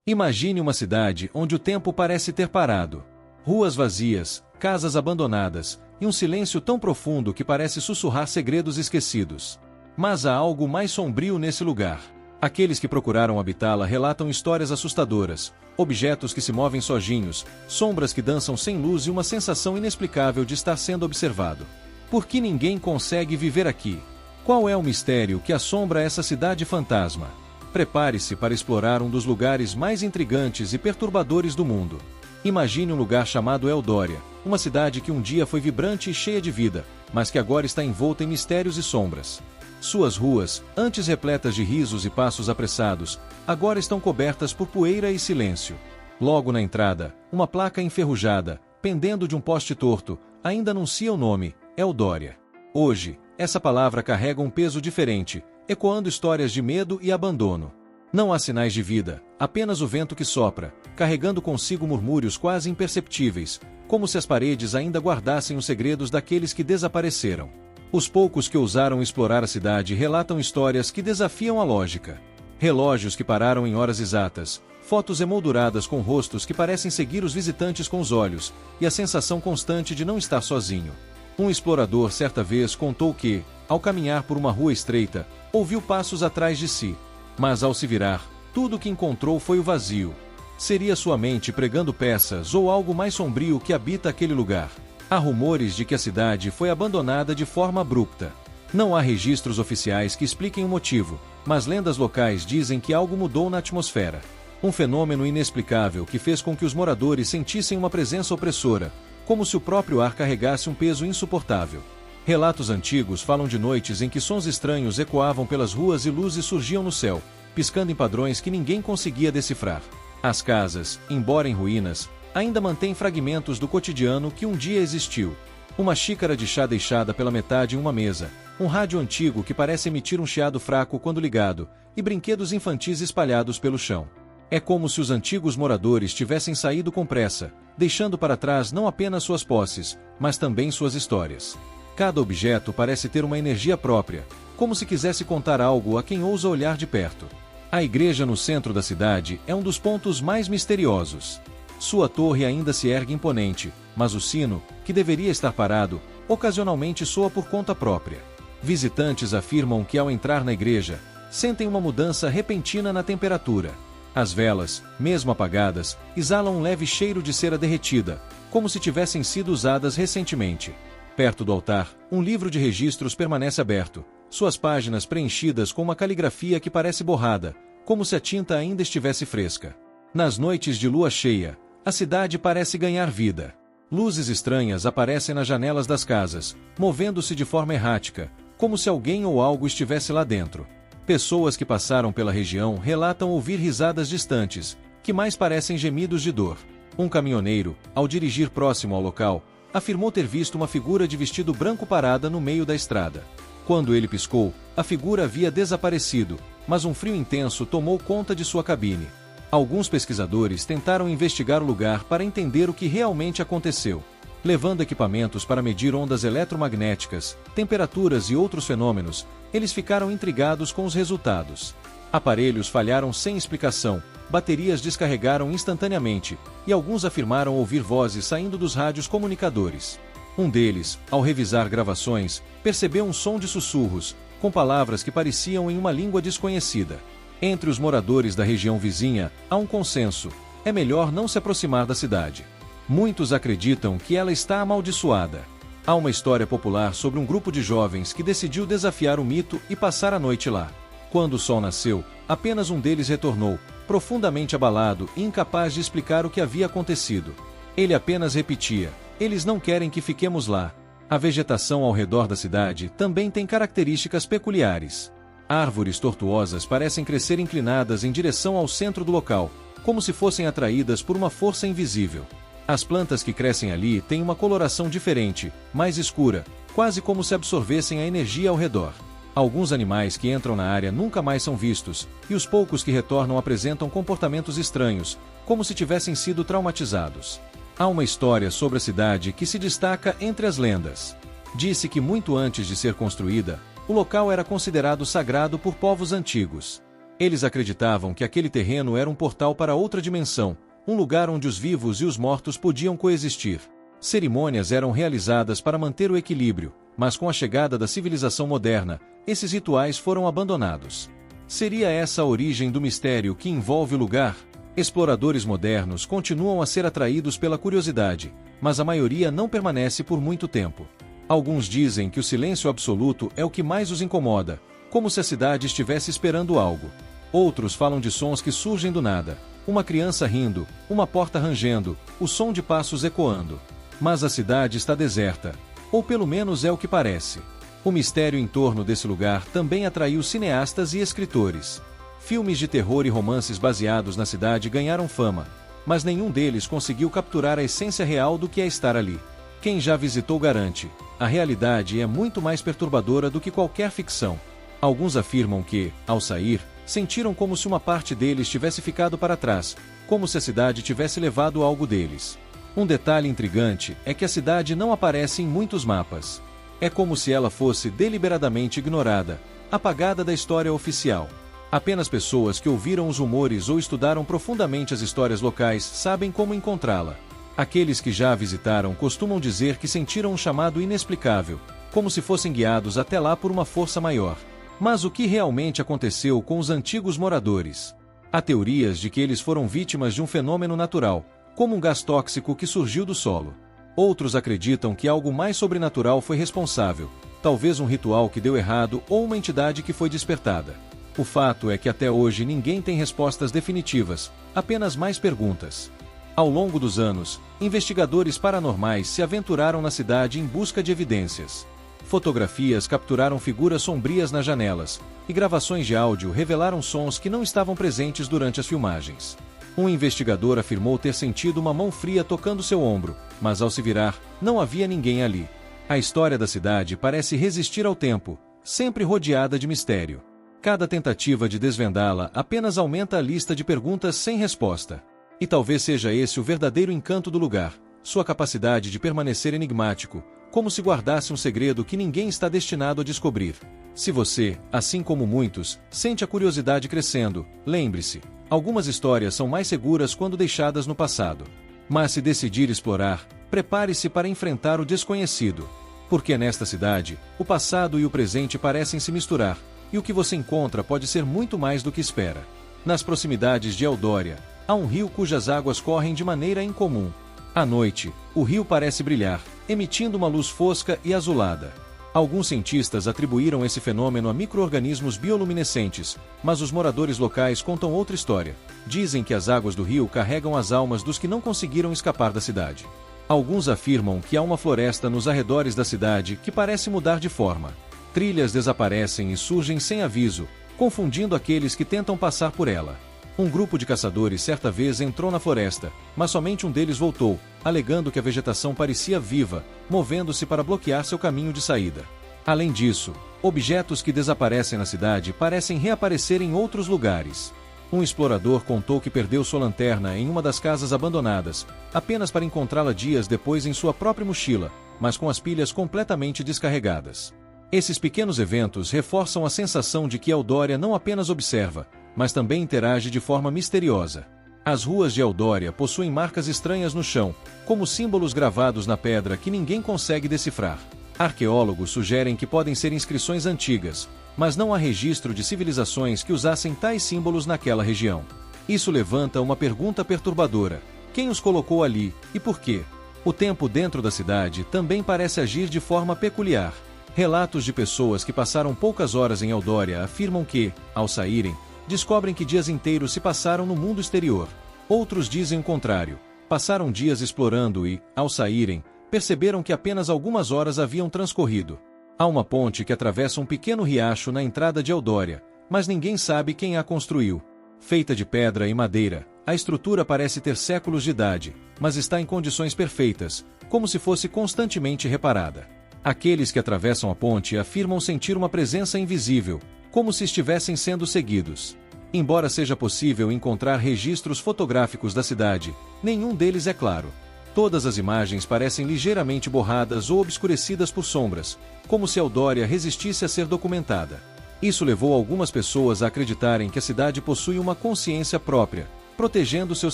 Imagine uma cidade onde o tempo parece ter parado. Ruas vazias, casas abandonadas, e um silêncio tão profundo que parece sussurrar segredos esquecidos. Mas há algo mais sombrio nesse lugar. Aqueles que procuraram habitá-la relatam histórias assustadoras, objetos que se movem sozinhos, sombras que dançam sem luz e uma sensação inexplicável de estar sendo observado. Por que ninguém consegue viver aqui? Qual é o mistério que assombra essa cidade fantasma? Prepare-se para explorar um dos lugares mais intrigantes e perturbadores do mundo. Imagine um lugar chamado Eldória, uma cidade que um dia foi vibrante e cheia de vida, mas que agora está envolta em mistérios e sombras. Suas ruas, antes repletas de risos e passos apressados, agora estão cobertas por poeira e silêncio. Logo na entrada, uma placa enferrujada, pendendo de um poste torto, ainda anuncia o nome, Eldória. Hoje, essa palavra carrega um peso diferente, ecoando histórias de medo e abandono. Não há sinais de vida, apenas o vento que sopra, carregando consigo murmúrios quase imperceptíveis, como se as paredes ainda guardassem os segredos daqueles que desapareceram. Os poucos que ousaram explorar a cidade relatam histórias que desafiam a lógica. Relógios que pararam em horas exatas, fotos emolduradas com rostos que parecem seguir os visitantes com os olhos, e a sensação constante de não estar sozinho. Um explorador certa vez contou que, ao caminhar por uma rua estreita, ouviu passos atrás de si. Mas ao se virar, tudo o que encontrou foi o vazio. Seria sua mente pregando peças ou algo mais sombrio que habita aquele lugar? Há rumores de que a cidade foi abandonada de forma abrupta. Não há registros oficiais que expliquem o motivo, mas lendas locais dizem que algo mudou na atmosfera. Um fenômeno inexplicável que fez com que os moradores sentissem uma presença opressora, como se o próprio ar carregasse um peso insuportável. Relatos antigos falam de noites em que sons estranhos ecoavam pelas ruas e luzes surgiam no céu, piscando em padrões que ninguém conseguia decifrar. As casas, embora em ruínas, ainda mantêm fragmentos do cotidiano que um dia existiu. Uma xícara de chá deixada pela metade em uma mesa, um rádio antigo que parece emitir um chiado fraco quando ligado, e brinquedos infantis espalhados pelo chão. É como se os antigos moradores tivessem saído com pressa, deixando para trás não apenas suas posses, mas também suas histórias. Cada objeto parece ter uma energia própria, como se quisesse contar algo a quem ousa olhar de perto. A igreja no centro da cidade é um dos pontos mais misteriosos. Sua torre ainda se ergue imponente, mas o sino, que deveria estar parado, ocasionalmente soa por conta própria. Visitantes afirmam que ao entrar na igreja, sentem uma mudança repentina na temperatura. As velas, mesmo apagadas, exalam um leve cheiro de cera derretida, como se tivessem sido usadas recentemente. Perto do altar, um livro de registros permanece aberto, suas páginas preenchidas com uma caligrafia que parece borrada, como se a tinta ainda estivesse fresca. Nas noites de lua cheia, a cidade parece ganhar vida. Luzes estranhas aparecem nas janelas das casas, movendo-se de forma errática, como se alguém ou algo estivesse lá dentro. Pessoas que passaram pela região relatam ouvir risadas distantes, que mais parecem gemidos de dor. Um caminhoneiro, ao dirigir próximo ao local, afirmou ter visto uma figura de vestido branco parada no meio da estrada. Quando ele piscou, a figura havia desaparecido, mas um frio intenso tomou conta de sua cabine. Alguns pesquisadores tentaram investigar o lugar para entender o que realmente aconteceu. Levando equipamentos para medir ondas eletromagnéticas, temperaturas e outros fenômenos, eles ficaram intrigados com os resultados. Aparelhos falharam sem explicação, baterias descarregaram instantaneamente, e alguns afirmaram ouvir vozes saindo dos rádios comunicadores. Um deles, ao revisar gravações, percebeu um som de sussurros, com palavras que pareciam em uma língua desconhecida. Entre os moradores da região vizinha, há um consenso: é melhor não se aproximar da cidade. Muitos acreditam que ela está amaldiçoada. Há uma história popular sobre um grupo de jovens que decidiu desafiar o mito e passar a noite lá. Quando o sol nasceu, apenas um deles retornou, profundamente abalado e incapaz de explicar o que havia acontecido. Ele apenas repetia: eles não querem que fiquemos lá. A vegetação ao redor da cidade também tem características peculiares. Árvores tortuosas parecem crescer inclinadas em direção ao centro do local, como se fossem atraídas por uma força invisível. As plantas que crescem ali têm uma coloração diferente, mais escura, quase como se absorvessem a energia ao redor. Alguns animais que entram na área nunca mais são vistos, e os poucos que retornam apresentam comportamentos estranhos, como se tivessem sido traumatizados. Há uma história sobre a cidade que se destaca entre as lendas. Disse que muito antes de ser construída, o local era considerado sagrado por povos antigos. Eles acreditavam que aquele terreno era um portal para outra dimensão, um lugar onde os vivos e os mortos podiam coexistir. Cerimônias eram realizadas para manter o equilíbrio, mas com a chegada da civilização moderna, esses rituais foram abandonados. Seria essa a origem do mistério que envolve o lugar? Exploradores modernos continuam a ser atraídos pela curiosidade, mas a maioria não permanece por muito tempo. Alguns dizem que o silêncio absoluto é o que mais os incomoda, como se a cidade estivesse esperando algo. Outros falam de sons que surgem do nada, uma criança rindo, uma porta rangendo, o som de passos ecoando. Mas a cidade está deserta, ou pelo menos é o que parece. O mistério em torno desse lugar também atraiu cineastas e escritores. Filmes de terror e romances baseados na cidade ganharam fama, mas nenhum deles conseguiu capturar a essência real do que é estar ali. Quem já visitou garante, a realidade é muito mais perturbadora do que qualquer ficção. Alguns afirmam que, ao sair, sentiram como se uma parte deles tivesse ficado para trás, como se a cidade tivesse levado algo deles. Um detalhe intrigante é que a cidade não aparece em muitos mapas. É como se ela fosse deliberadamente ignorada, apagada da história oficial. Apenas pessoas que ouviram os rumores ou estudaram profundamente as histórias locais sabem como encontrá-la. Aqueles que já a visitaram costumam dizer que sentiram um chamado inexplicável, como se fossem guiados até lá por uma força maior. Mas o que realmente aconteceu com os antigos moradores? Há teorias de que eles foram vítimas de um fenômeno natural, como um gás tóxico que surgiu do solo. Outros acreditam que algo mais sobrenatural foi responsável, talvez um ritual que deu errado ou uma entidade que foi despertada. O fato é que até hoje ninguém tem respostas definitivas, apenas mais perguntas. Ao longo dos anos, investigadores paranormais se aventuraram na cidade em busca de evidências. Fotografias capturaram figuras sombrias nas janelas, e gravações de áudio revelaram sons que não estavam presentes durante as filmagens. Um investigador afirmou ter sentido uma mão fria tocando seu ombro, mas ao se virar, não havia ninguém ali. A história da cidade parece resistir ao tempo, sempre rodeada de mistério. Cada tentativa de desvendá-la apenas aumenta a lista de perguntas sem resposta. E talvez seja esse o verdadeiro encanto do lugar, sua capacidade de permanecer enigmático, como se guardasse um segredo que ninguém está destinado a descobrir. Se você, assim como muitos, sente a curiosidade crescendo, lembre-se, algumas histórias são mais seguras quando deixadas no passado. Mas se decidir explorar, prepare-se para enfrentar o desconhecido. Porque nesta cidade, o passado e o presente parecem se misturar, e o que você encontra pode ser muito mais do que espera. Nas proximidades de Eldória, há um rio cujas águas correm de maneira incomum. À noite, o rio parece brilhar, emitindo uma luz fosca e azulada. Alguns cientistas atribuíram esse fenômeno a micro-organismos bioluminescentes, mas os moradores locais contam outra história. Dizem que as águas do rio carregam as almas dos que não conseguiram escapar da cidade. Alguns afirmam que há uma floresta nos arredores da cidade que parece mudar de forma. Trilhas desaparecem e surgem sem aviso, confundindo aqueles que tentam passar por ela. Um grupo de caçadores certa vez entrou na floresta, mas somente um deles voltou, alegando que a vegetação parecia viva, movendo-se para bloquear seu caminho de saída. Além disso, objetos que desaparecem na cidade parecem reaparecer em outros lugares. Um explorador contou que perdeu sua lanterna em uma das casas abandonadas, apenas para encontrá-la dias depois em sua própria mochila, mas com as pilhas completamente descarregadas. Esses pequenos eventos reforçam a sensação de que Eldória não apenas observa, mas também interage de forma misteriosa. As ruas de Eldória possuem marcas estranhas no chão, como símbolos gravados na pedra que ninguém consegue decifrar. Arqueólogos sugerem que podem ser inscrições antigas, mas não há registro de civilizações que usassem tais símbolos naquela região. Isso levanta uma pergunta perturbadora: quem os colocou ali e por quê? O tempo dentro da cidade também parece agir de forma peculiar. Relatos de pessoas que passaram poucas horas em Eldória afirmam que, ao saírem, descobrem que dias inteiros se passaram no mundo exterior. Outros dizem o contrário. Passaram dias explorando e, ao saírem, perceberam que apenas algumas horas haviam transcorrido. Há uma ponte que atravessa um pequeno riacho na entrada de Eldória, mas ninguém sabe quem a construiu. Feita de pedra e madeira, a estrutura parece ter séculos de idade, mas está em condições perfeitas, como se fosse constantemente reparada. Aqueles que atravessam a ponte afirmam sentir uma presença invisível, como se estivessem sendo seguidos. Embora seja possível encontrar registros fotográficos da cidade, nenhum deles é claro. Todas as imagens parecem ligeiramente borradas ou obscurecidas por sombras, como se Eldória resistisse a ser documentada. Isso levou algumas pessoas a acreditarem que a cidade possui uma consciência própria, protegendo seus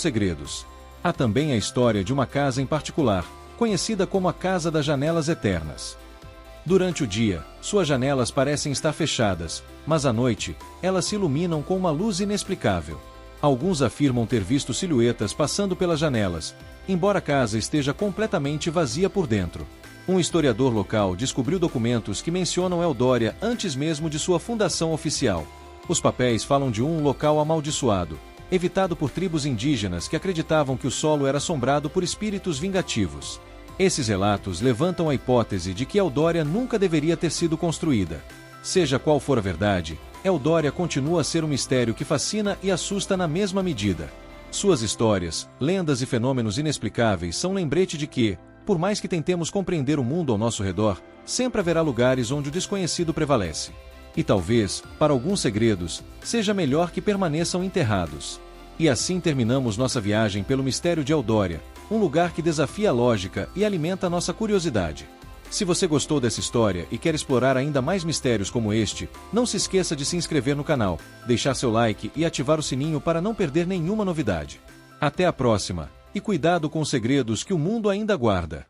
segredos. Há também a história de uma casa em particular, conhecida como a Casa das Janelas Eternas. Durante o dia, suas janelas parecem estar fechadas, mas à noite, elas se iluminam com uma luz inexplicável. Alguns afirmam ter visto silhuetas passando pelas janelas, embora a casa esteja completamente vazia por dentro. Um historiador local descobriu documentos que mencionam Eldória antes mesmo de sua fundação oficial. Os papéis falam de um local amaldiçoado, evitado por tribos indígenas que acreditavam que o solo era assombrado por espíritos vingativos. Esses relatos levantam a hipótese de que Eldória nunca deveria ter sido construída. Seja qual for a verdade, Eldória continua a ser um mistério que fascina e assusta na mesma medida. Suas histórias, lendas e fenômenos inexplicáveis são um lembrete de que, por mais que tentemos compreender o mundo ao nosso redor, sempre haverá lugares onde o desconhecido prevalece. E talvez, para alguns segredos, seja melhor que permaneçam enterrados. E assim terminamos nossa viagem pelo mistério de Eldória, um lugar que desafia a lógica e alimenta a nossa curiosidade. Se você gostou dessa história e quer explorar ainda mais mistérios como este, não se esqueça de se inscrever no canal, deixar seu like e ativar o sininho para não perder nenhuma novidade. Até a próxima, e cuidado com os segredos que o mundo ainda guarda.